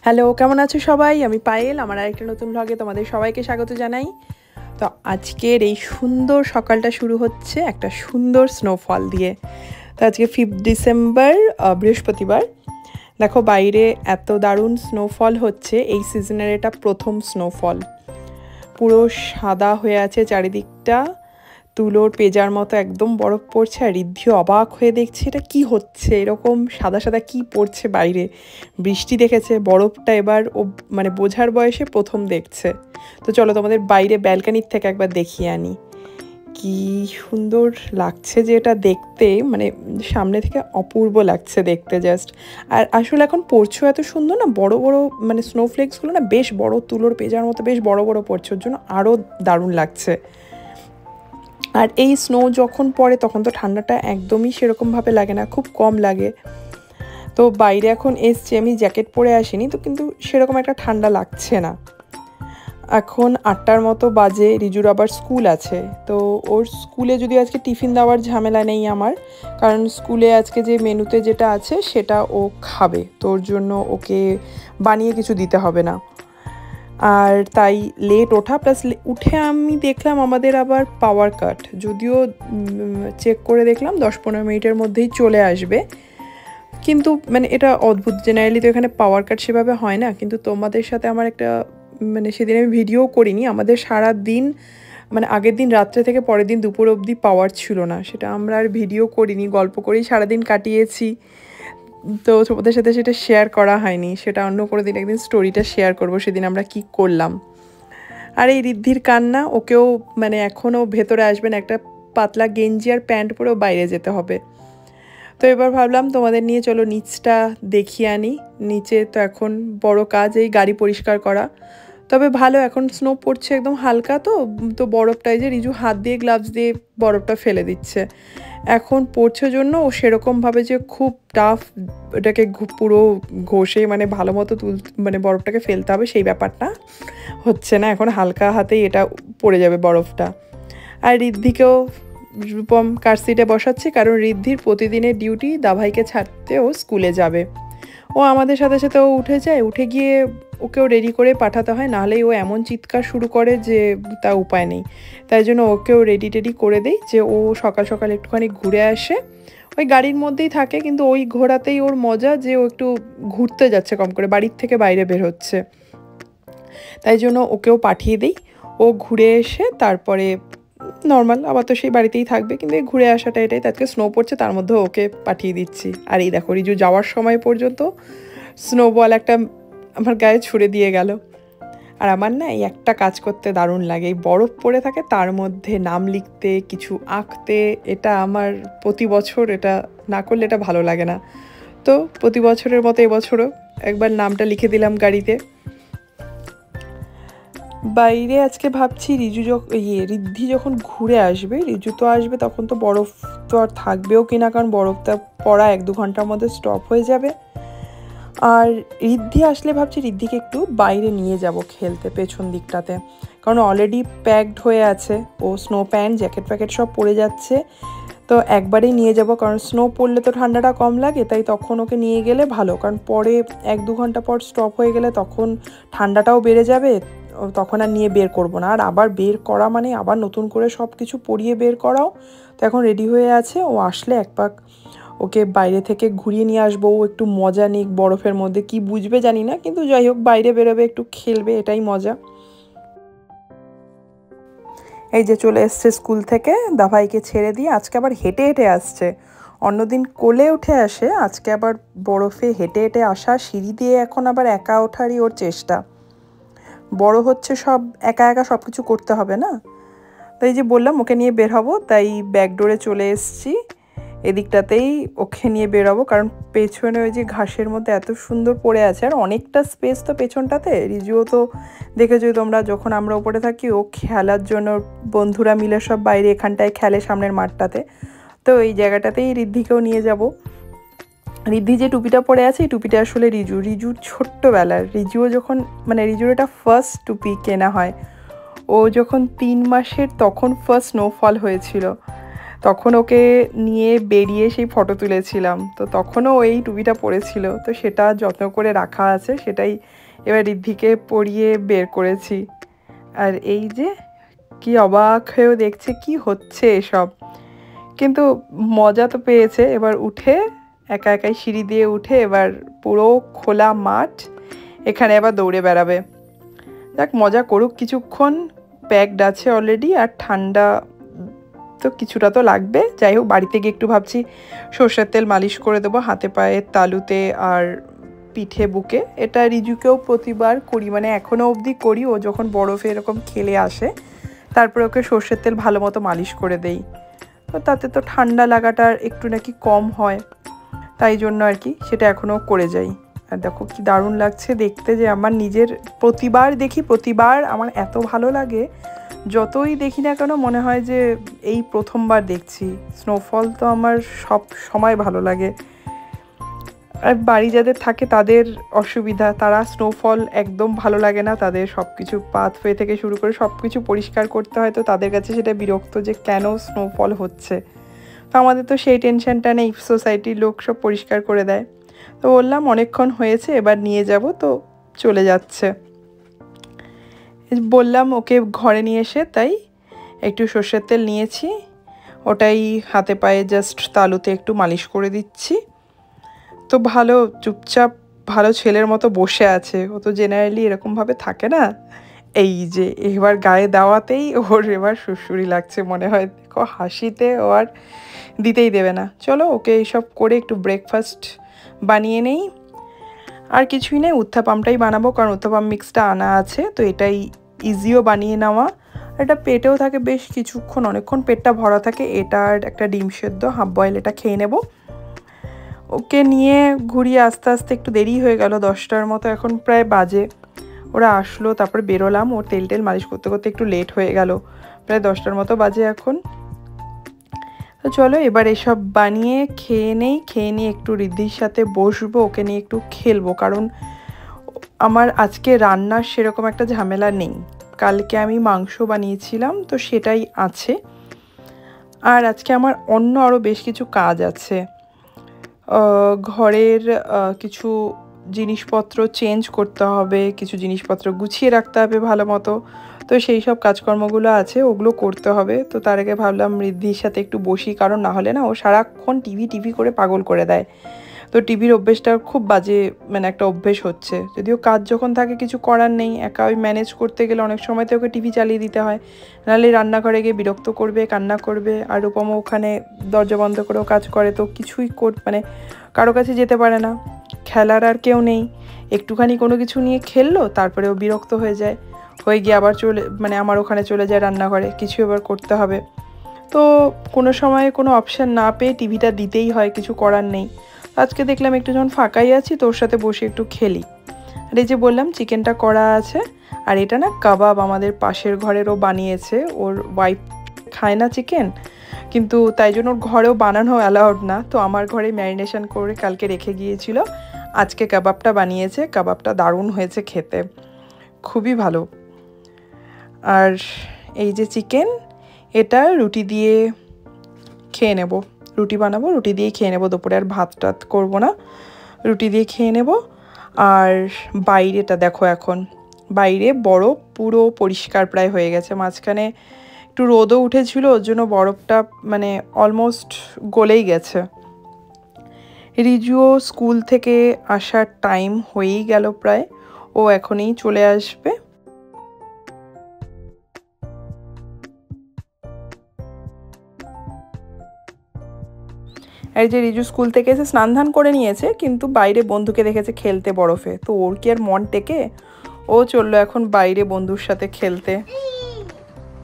Hello, কেমন আছো সবাই? আমি পায়েল। আমার আরেকটা নতুন ভ্লগে তোমাদের সবাইকে স্বাগত জানাই। তো আজকের এই সুন্দর সকালটা শুরু হচ্ছে একটা সুন্দর স্নোফল দিয়ে। তো আজকে 5 ডিসেম্বর, বৃহস্পতিবার। দেখো বাইরে এত দারুণ স্নোফল হচ্ছে, এই সিজনের এটা প্রথম স্নোফল। পুরো সাদা হয়ে আছে চারিদিকটা, তুলোর পেজার মতো একদম বরফ পড়ছে। আর ঋদ্ধিও অবাক হয়ে দেখছে এটা কি হচ্ছে, এরকম সাদা সাদা কি পড়ছে বাইরে। বৃষ্টি দেখেছে, বরফটা এবার ও মানে বোঝার বয়সে প্রথম দেখছে। তো চলো তোমাদের বাইরে ব্যালকানির থেকে একবার দেখিয়ে আনি কি সুন্দর লাগছে, যে এটা দেখতে মানে সামনে থেকে অপূর্ব লাগছে দেখতে জাস্ট। আর আসলে এখন পড়ছেও এত সুন্দর না, বড় বড় মানে স্নোফ্লেক্সগুলো না বেশ বড়, তুলোর পেজার মতো বেশ বড় বড় পড়ছে, ওর জন্য আরও দারুণ লাগছে। আর এই স্নো যখন পড়ে তখন তো ঠান্ডাটা একদমই সেরকমভাবে লাগে না, খুব কম লাগে। তো বাইরে এখন এসছি, আমি জ্যাকেট পরে আসিনি তো, কিন্তু সেরকম একটা ঠান্ডা লাগছে না। এখন 8টার মতো বাজে, রিজুর আবার স্কুল আছে। তো ওর স্কুলে যদি আজকে টিফিন দেওয়ার ঝামেলা নেই আমার, কারণ স্কুলে আজকে যে মেনুতে যেটা আছে সেটা ও খাবে, তো ওর জন্য ওকে বানিয়ে কিছু দিতে হবে না। আর তাই লেট ওঠা, প্লাস উঠে আমি দেখলাম আমাদের আবার পাওয়ার কাট, যদিও চেক করে দেখলাম 10-15 মিনিটের মধ্যেই চলে আসবে। কিন্তু মানে এটা অদ্ভুত, জেনারেলি তো এখানে পাওয়ার কাট সেভাবে হয় না। কিন্তু তোমাদের সাথে আমার একটা মানে সেদিন আমি ভিডিও করিনি, আমাদের সারা দিন মানে আগের দিন রাত্রে থেকে পরের দিন দুপুর অবধি পাওয়ার ছিল না, সেটা আমরা আর ভিডিও করিনি, গল্প করেই সারাদিন কাটিয়েছি। তো তোমাদের সাথে সেটা শেয়ার করা হয়নি, সেটা অন্য কোনো দিন একদিন স্টোরিটা শেয়ার করব সেদিন আমরা কি করলাম। আর এই ঋদ্ধির কান্না, ওকেও মানে এখনও ভেতরে আসবেন, একটা পাতলা গেঞ্জি আর প্যান্ট পরেও বাইরে যেতে হবে। তো এবার ভাবলাম তোমাদের নিয়ে চলো নিচটা দেখিয়ে আনি। নিচে তো এখন বড় কাজ এই গাড়ি পরিষ্কার করা। তবে ভালো, এখন স্নো পড়ছে একদম হালকা, তো তো বরফটাই যে রিজু হাত দিয়ে গ্লাভস দিয়ে বরফটা ফেলে দিচ্ছে। এখন পড়ছে জন্য ও সেরকমভাবে যে খুব টাফ এটাকে পুরো ঘষে মানে ভালো মতো মানে বরফটাকে ফেলতে হবে সেই ব্যাপারটা হচ্ছে না, এখন হালকা হাতেই এটা পড়ে যাবে বরফটা। আর ঋদ্ধিকেও রূপম কার সিটে বসাচ্ছে, কারণ ঋদ্ধির প্রতিদিনের ডিউটি দাভাইকে ছাড়তে ও স্কুলে যাবে। ও আমাদের সাথে সাথে ও উঠে যায়, উঠে গিয়ে ওকেও রেডি করে পাঠাতে হয়, নাহলেই ও এমন চিৎকার শুরু করে যে তা উপায় নেই। তাই জন্য ওকেও রেডি টেডি করে দেই, যে ও সকাল সকাল একটুখানি ঘুরে আসে। ওই গাড়ির মধ্যেই থাকে, কিন্তু ওই ঘোরাতেই ওর মজা, যে ও একটু ঘুরতে যাচ্ছে কম করে, বাড়ির থেকে বাইরে বের হচ্ছে। তাই জন্য ওকেও পাঠিয়ে দিই, ও ঘুরে এসে তারপরে নর্মাল আবার তো সেই বাড়িতেই থাকবে, কিন্তু এই ঘুরে আসাটা এটাই, তাকে স্নো পড়ছে তার মধ্যে ওকে পাঠিয়ে দিচ্ছি। আর এই দেখো রিজু যাওয়ার সময় পর্যন্ত স্নোবল একটা আমার গায়ে ছুঁড়ে দিয়ে গেল। আর আমার না এই একটা কাজ করতে দারুণ লাগে, এই বরফ পড়ে থাকে তার মধ্যে নাম লিখতে, কিছু আঁকতে, এটা আমার প্রতি বছর এটা না করলে এটা ভালো লাগে না। তো প্রতি বছরের মতো এবছরও একবার নামটা লিখে দিলাম গাড়িতে। বাইরে আজকে ভাবছি রিজু ঋদ্ধি যখন ঘুরে আসবে, রিজু তো আসবে তখন তো বরফ তো আর থাকবেও কিনা, কারণ বরফটা পড়া 1-2 ঘন্টার মধ্যে স্টপ হয়ে যাবে। আর ঋদ্ধি আসলে ভাবছি ঋদ্ধিকে একটু বাইরে নিয়ে যাব খেলতে পেছন দিকটাতে, কারণ অলরেডি প্যাকড হয়ে আছে, ও স্নো প্যান্ট জ্যাকেট প্যাকেট সব পরে যাচ্ছে। তো একবারেই নিয়ে যাব, কারণ স্নো পড়লে তো ঠান্ডাটা কম লাগে, তাই তখন ওকে নিয়ে গেলে ভালো, কারণ পরে 1-2 ঘন্টা পর স্টপ হয়ে গেলে তখন ঠান্ডাটাও বেড়ে যাবে, তখন আর নিয়ে বের করব না। আর আবার বের করা মানে আবার নতুন করে সব কিছু পরিয়ে বের করাও। তো এখন রেডি হয়ে আছে, ও আসলে এক পাক ওকে বাইরে থেকে ঘুরিয়ে নিয়ে আসবো, ও একটু মজা নিক বরফের মধ্যে, কি বুঝবে জানি না, কিন্তু যাই হোক বাইরে বেরোবে, একটু খেলবে, এটাই মজা। এই যে চলে এসছে স্কুল থেকে, দাভাইকে ছেড়ে দিয়ে আজকে আবার হেঁটে হেঁটে আসছে। অন্যদিন কোলে উঠে আসে, আজকে আবার বরফে হেঁটে হেঁটে আসা, সিঁড়ি দিয়ে এখন আবার একা ওঠারই ওর চেষ্টা। বড় হচ্ছে, সব একা একা সব কিছু করতে হবে না। তাই যে বললাম ওকে নিয়ে বের হবো, তাই ব্যাক ডোরে চলে এসছি, এদিকটাতেই ওকে নিয়ে বেরোবো, কারণ পেছনে ওই যে ঘাসের মধ্যে এত সুন্দর পড়ে আছে, আর অনেকটা স্পেস তো পেছনটাতে। রিজুও তো দেখেছো তোমরা, যখন আমরা উপরে থাকি ও খেলার জন্য বন্ধুরা মিলে সব বাইরে এখানটায় খেলে সামনের মাঠটাতে, তো এই জায়গাটাতেই ঋদ্ধিকেও নিয়ে যাব। ঋদ্ধি যে টুপিটা পরে আছে, এই টুপিটা আসলে রিজুর ছোট্টবেলার, রিজুও যখন মানে রিজুর এটা ফার্স্ট টুপি কেনা হয়, ও যখন 3 মাসের তখন ফার্স্ট স্নোফল হয়েছিল। তখন ওকে নিয়ে বেরিয়ে সেই ফটো তুলেছিলাম, তো তখনও এই টুপিটা পরেছিল, তো সেটা যত্ন করে রাখা আছে, সেটাই এবার ঋদ্ধিকে পরিয়ে বের করেছি। আর এই যে কি অবাক হয়েও দেখছে কি হচ্ছে এসব, কিন্তু মজা তো পেয়েছে। এবার উঠে একা একাই সিঁড়ি দিয়ে উঠে এবার পুরো খোলা মাঠ, এখানে আবার দৌড়ে বেড়াবে। দেখ মজা করুক কিছুক্ষণ, প্যাকড আছে অলরেডি, আর ঠান্ডা তো কিছুটা তো লাগবে। যাই হোক বাড়িতে গিয়ে একটু ভাবছি সর্ষের তেল মালিশ করে দেবো হাতে পায়ে, তালুতে আর পিঠে বুকে। এটা রিজুকেও প্রতিবার করি, মানে এখনও অবধি করি। ও যখন বরফে এরকম খেলে আসে তারপরে ওকে সর্ষের তেল ভালো মতো মালিশ করে দেই, তো তাতে তো ঠান্ডা লাগাটা একটু নাকি কম হয়, তাই জন্য আর কি সেটা এখনও করে যাই। আর দেখো কি দারুণ লাগছে দেখতে, যে আমার নিজের প্রতিবার দেখি, প্রতিবার আমার এত ভালো লাগে, যতই দেখি না কেন মনে হয় যে এই প্রথমবার দেখছি। স্নোফল তো আমার সব সময় ভালো লাগে। আর বাড়ি যাদের থাকে তাদের অসুবিধা, তারা স্নোফল একদম ভালো লাগে না, তাদের সব কিছু পাথওয়ে থেকে শুরু করে সব কিছু পরিষ্কার করতে হয়, তো তাদের কাছে সেটা বিরক্ত যে কেন স্নোফল হচ্ছে। তো আমাদের তো সেই টেনশনটা নেই, সোসাইটির লোক সব পরিষ্কার করে দেয়। তো বললাম অনেকক্ষণ হয়েছে এবার নিয়ে যাব, তো চলে যাচ্ছে। বললাম ওকে ঘরে নিয়ে এসে, তাই একটু সর্ষের তেল নিয়েছি, ওটাই হাতে পায়ে জাস্ট তালুতে একটু মালিশ করে দিচ্ছি। তো ভালো চুপচাপ ভালো ছেলের মতো বসে আছে, ও তো জেনারেলি এরকমভাবে থাকে না। এই যে এবার গায়ে দেওয়াতেই ওর এবার সুড়সুড়ি লাগছে মনে হয়, দেখো হাসিতে ও আর দিতেই দেবে না। চলো ওকে এইসব করে একটু ব্রেকফাস্ট বানিয়ে নেই। আর কিছুই নেই, উত্থাপামটাই বানাবো, কারণ উত্থাপাম মিক্সটা আনা আছে, তো এটাই ইজিও বানিয়ে নেওয়া। এটা পেটেও থাকে বেশ কিছুক্ষণ, অনেকক্ষণ পেটটা ভরা থাকে। এটা আর একটা ডিম সেদ্ধ হাফ বয়েল, এটা খেয়ে নেব। ওকে নিয়ে ঘুরিয়ে আস্তে আস্তে একটু দেরি হয়ে গেল, 10টার মতো এখন প্রায় বাজে। ওরা আসলো, তারপর বেরোলাম, ওর তেল টেল মালিশ করতে করতে একটু লেট হয়ে গেল, প্রায় 10টার মতো বাজে এখন। তো চলো এবার এসব বানিয়ে খেয়ে নেই, খেয়ে নিয়ে একটু ঋদ্ধির সাথে বসবো, ওকে নিয়ে একটু খেলবো, কারণ আমার আজকে রান্নার সেরকম একটা ঝামেলা নেই। কালকে আমি মাংস বানিয়েছিলাম, তো সেটাই আছে। আর আজকে আমার অন্য আরও বেশ কিছু কাজ আছে, ঘরের কিছু জিনিসপত্র চেঞ্জ করতে হবে, কিছু জিনিসপত্র গুছিয়ে রাখতে হবে ভালো মতো, তো সেই সব কাজকর্মগুলো আছে, ওগুলো করতে হবে। তো তার আগে ভাবলাম ঋদ্ধির সাথে একটু বসি, কারণ না হলে না ও সারাক্ষণ টিভি করে পাগল করে দেয়। তো টিভির অভ্যেসটা খুব বাজে, মানে একটা অভ্যেস হচ্ছে। যদিও কাজ যখন থাকে কিছু করার নেই, একা ওই ম্যানেজ করতে গেলে অনেক সময় তো ওকে টিভি চালিয়ে দিতে হয়, নাহলে রান্নাঘরে গিয়ে বিরক্ত করবে, কান্না করবে। আর রূপমও ওখানে দরজা বন্ধ করেও কাজ করে, তো কিছুই মানে কারো কাছে যেতে পারে না, খেলার আর কেউ নেই। একটুখানি কোনো কিছু নিয়ে খেললো, তারপরে ও বিরক্ত হয়ে যায়, হয়ে গিয়ে আবার মানে আমার ওখানে চলে যায় রান্নাঘরে, কিছু এবার করতে হবে। তো কোনো সময় কোনো অপশান না পেয়ে টিভিটা দিতেই হয়, কিছু করার নেই। আজকে দেখলাম একটু যখন ফাঁকাই আছি, তো ওর সাথে বসে একটু খেলি। আর এই যে বললাম চিকেনটা করা আছে, আর এটা না কাবাব আমাদের পাশের ঘরেরও বানিয়েছে, ওর ওয়াইফ খায় না চিকেন, কিন্তু তাই জন্য ওর ঘরেও বানানো অ্যালাউড না, তো আমার ঘরে ম্যারিনেশন করে কালকে রেখে গিয়েছিল, আজকে কাবাবটা বানিয়েছে। কাবাবটা দারুণ হয়েছে খেতে, খুবই ভালো। আর এই যে চিকেন, এটা রুটি দিয়ে খেয়ে নেব, রুটি বানাবো, রুটি দিয়ে খেয়ে নেবো দুপুরে, আর ভাত টাত করবো না, রুটি দিয়ে খেয়ে নেব। আর বাইরেটা দেখো, এখন বাইরে বরফ পুরো পরিষ্কার প্রায় হয়ে গেছে, মাঝখানে একটু রোদও উঠেছিল, ওর জন্য বরফটা মানে অলমোস্ট গলেই গেছে। রিজুও স্কুল থেকে আসার টাইম হয়েই গেল প্রায়, ও এখনই চলে আসবে। এই যে রিজু স্কুল থেকে এসে স্নান ধান করে নিয়েছে, কিন্তু বাইরে বন্ধুকে দেখেছে খেলতে বরফে, তো ওর কি আর মন টেকে, ও চললো এখন বাইরে বন্ধুর সাথে খেলতে।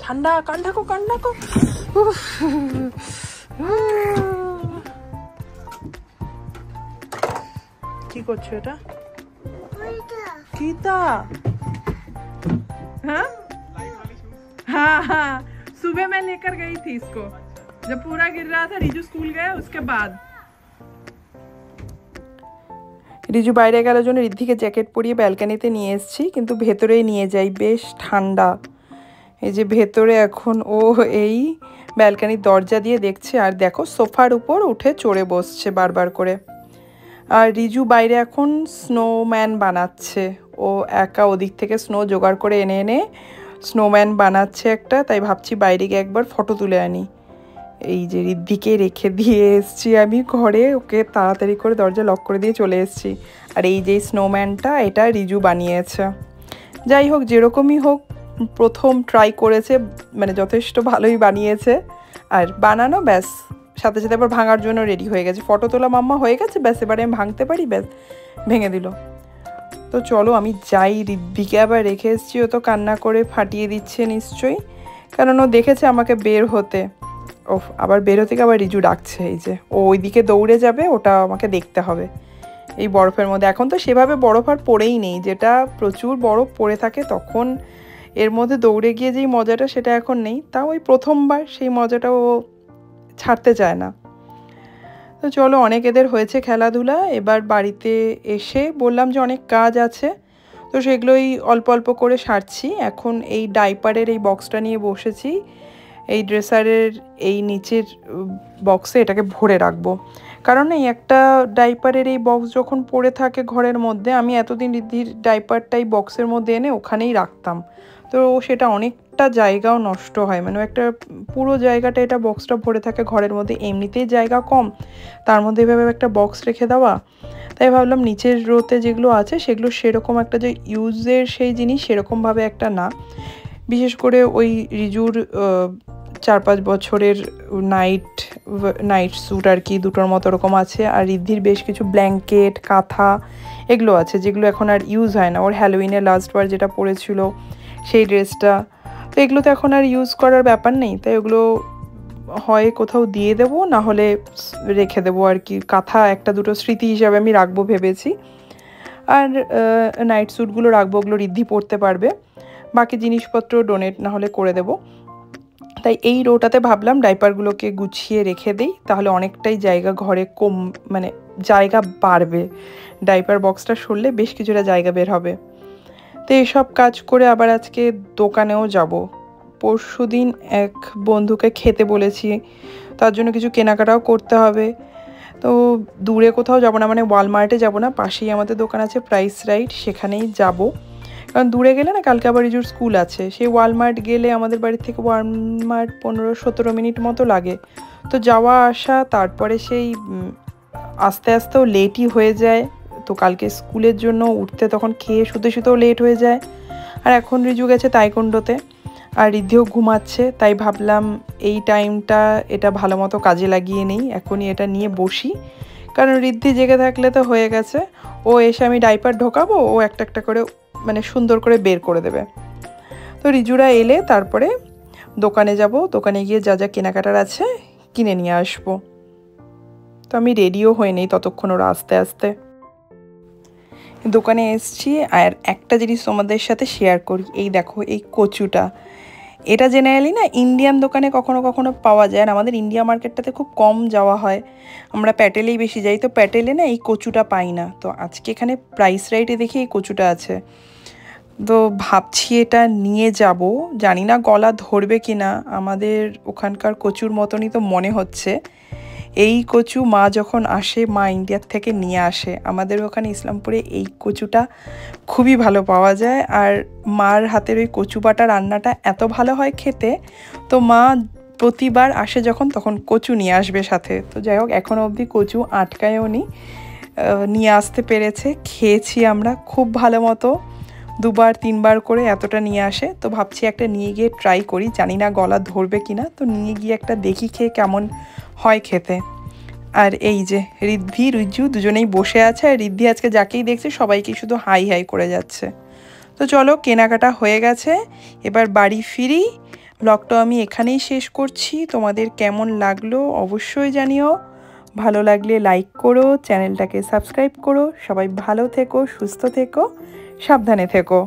ঠান্ডা কান্ডাকো কান্ডাকো, কি করছো এটা? কিতা? हाँ हाँ हाँ, सुबह मैं लेकर गई थी इसको, जब पूरा गिर रहा था, रिजू स्कूल गया उसके बाद। রিজু বাইরে গেলার জন্য ঋদ্ধিকে জ্যাকেট পরিয়ে ব্যালকানিতে নিয়ে এসেছি, কিন্তু ভেতরেই নিয়ে যাই, বেশ ঠান্ডা। এই যে ভেতরে এখন ও এই ব্যালকানির দরজা দিয়ে দেখছে, আর দেখো সোফার উপর উঠে চড়ে বসছে বারবার করে। আর রিজু বাইরে এখন স্নোম্যান বানাচ্ছে, ও একা ওদিক থেকে স্নো জোগাড় করে এনে এনে স্নোম্যান বানাচ্ছে একটা। তাই ভাবছি বাইরে গিয়ে একবার ফটো তুলে আনি। এই যে রিদ্ধিকে রেখে দিয়ে এসছি আমি ঘরে, ওকে তাড়াতাড়ি করে দরজা লক করে দিয়ে চলে এসছি। আর এই যে স্নোম্যানটা, এটা রিজু বানিয়েছে। যাই হোক, যেরকমই হোক, প্রথম ট্রাই করেছে, মানে যথেষ্ট ভালোই বানিয়েছে। আর বানানো ব্যাস, সাথে সাথে আবার ভাঙার জন্য রেডি হয়ে গেছে। ফটো তোলা মাম্মা হয়ে গেছে, ব্যাস এবারে আমি ভাঙতে পারি, ব্যাস ভেঙে দিল। তো চলো আমি যাই, রিদ্ধিকে আবার রেখে এসেছি, ও তো কান্না করে ফাটিয়ে দিচ্ছে নিশ্চয়ই, কারণ ও দেখেছে আমাকে বের হতে। ও আবার বের হতে আবার রিজু ডাকছে, এই যে ও ওইদিকে দৌড়ে যাবে, ওটা আমাকে দেখতে হবে এই বরফের মধ্যে। এখন তো সেভাবে বরফ আর পড়েই নেই, যেটা প্রচুর বরফ পড়ে থাকে তখন এর মধ্যে দৌড়ে গিয়ে যেই মজাটা সেটা এখন নেই। তাও ওই প্রথমবার সেই মজাটা ও ছাড়তে চায় না। তো চলো, অনেক এদের হয়েছে খেলাধুলা, এবার বাড়িতে এসে বললাম যে অনেক কাজ আছে, তো সেগুলোই অল্প অল্প করে সারছি। এখন এই ডাইপারের এই বক্সটা নিয়ে বসেছি, এই ড্রেসারের এই নিচের বক্সে এটাকে ভরে রাখবো। কারণ এই একটা ডাইপারের এই বক্স যখন পড়ে থাকে ঘরের মধ্যে, আমি এতদিন রিদ্ধির ডাইপারটাই বক্সের মধ্যে এনে ওখানেই রাখতাম, তো সেটা অনেকটা জায়গাও নষ্ট হয়, মানে একটা পুরো জায়গাটা এটা বক্সটা ভরে থাকে ঘরের মধ্যে, এমনিতেই জায়গা কম, তার মধ্যে এভাবে একটা বক্স রেখে দেওয়া। তাই ভাবলাম নিচের রোতে যেগুলো আছে সেগুলো সেরকম একটা যে ইউজের সেই জিনিস সেরকমভাবে একটা না। বিশেষ করে ওই রিজুর 4-5 বছরের নাইট স্যুট আর কি, দুটোর মতো ওরকম আছে। আর রিদ্ধির বেশ কিছু ব্ল্যাঙ্কেট, কাঁথা এগুলো আছে, যেগুলো এখন আর ইউজ হয় না। ওর হ্যালোউইনের লাস্টবার যেটা পরেছিল সেই ড্রেসটা, তো এগুলো তো এখন আর ইউজ করার ব্যাপার নেই, তাই ওগুলো হয় কোথাও দিয়ে দেবো, না হলে রেখে দেবো আর কি। কাঁথা একটা দুটো স্মৃতি হিসাবে আমি রাখবো ভেবেছি। আর নাইট স্যুটগুলো রাখবো, ওগুলো রিদ্ধি পরতে পারবে। বাকি জিনিসপত্র ডোনেট না হলে করে দেবো। তাই এই রোটাতে ভাবলাম ডাইপারগুলোকে গুছিয়ে রেখে দিই, তাহলে অনেকটাই জায়গা ঘরে মানে জায়গা বাড়বে। ডাইপার বক্সটা সরলে বেশ কিছুটা জায়গা বের হবে। তো এইসব কাজ করে আবার আজকে দোকানেও যাব। পরশুদিন এক বন্ধুকে খেতে বলেছি, তার জন্য কিছু কেনাকাটাও করতে হবে। তো দূরে কোথাও যাব না, মানে ওয়ালমার্টে যাব না, পাশেই আমাদের দোকান আছে প্রাইস রাইট, সেখানেই যাব। কারণ দূরে গেলে না, কালকে আবার রিজুর স্কুল আছে, সেই ওয়ালমার্ট গেলে আমাদের বাড়ি থেকে ওয়ালমার্ট 15-17 মিনিট মতো লাগে। তো যাওয়া আসা, তারপরে সেই আস্তে আস্তেও লেটই হয়ে যায়। তো কালকে স্কুলের জন্য উঠতে তখন খেয়ে শুতে শুতেও লেট হয়ে যায়। আর এখন রিজু গেছে তাইকোন্ডোতে, আর রিদ্ধিও ঘুমাচ্ছে, তাই ভাবলাম এই টাইমটা এটা ভালো মতো কাজে লাগিয়ে নেই, এখনই এটা নিয়ে বসি। কারণ রিদ্ধি জেগে থাকলে তো হয়ে গেছে, ও এসে আমি ডাইপার ঢোকাবো, ও একটা একটা করে মানে সুন্দর করে বের করে দেবে। তো রিজুরা এলে তারপরে দোকানে যাব, দোকানে গিয়ে যা যা কেনাকাটার আছে কিনে নিয়ে আসবো। তো আমি রেডিও হয়ে নেই ততক্ষণ, ওরা আস্তে আস্তে। দোকানে এসছি, আর একটা জিনিস তোমাদের সাথে শেয়ার করি। এই দেখো এই কচুটা, এটা জেনারেলি না ইন্ডিয়ান দোকানে কখনো কখনো পাওয়া যায়, আর আমাদের ইন্ডিয়া মার্কেটটাতে খুব কম যাওয়া হয়, আমরা প্যাটেলেই বেশি যাই। তো প্যাটেলে না এই কচুটা পাই না, তো আজকে এখানে প্রাইস রাইটে দেখি এই কচুটা আছে, তো ভাবছি এটা নিয়ে যাব। জানি না গলা ধরবে কি না, আমাদের ওখানকার কচুর মতনই তো মনে হচ্ছে। এই কচু মা যখন আসে, মা ইন্ডিয়ার থেকে নিয়ে আসে, আমাদের ওখানে ইসলামপুরে এই কচুটা খুবই ভালো পাওয়া যায়। আর মার হাতের ওই কচু বাটা রান্নাটা এত ভালো হয় খেতে, তো মা প্রতিবার আসে যখন, তখন কচু নিয়ে আসবে সাথে। তো যাই হোক, এখনও অবধি কচু আটকায়ও নি, নিয়ে আসতে পেরেছে, খেয়েছি আমরা খুব ভালো মতো, 2-3বার করে এতটা নিয়ে আসে। তো ভাবছি একটা নিয়ে গিয়ে ট্রাই করি, জানি না গলা ধরবে কিনা, তো নিয়ে গিয়ে একটা দেখি খেয়ে কেমন হয় খেতে। আর এই যে রিদ্ধি রিজু দুজনেই বসে আছে, আর রিদ্ধি আজকে যাকেই দেখছে সবাইকে শুধু হাই হাই করে যাচ্ছে। তো চলো, কেনাকাটা হয়ে গেছে, এবার বাড়ি ফিরি। ব্লগটা আমি এখানেই শেষ করছি। তোমাদের কেমন লাগলো অবশ্যই জানিও, ভালো লাগলে লাইক করো, চ্যানেলটাকে সাবস্ক্রাইব করো। সবাই ভালো থেকো, সুস্থ থেকো, সাবধানে থেকো।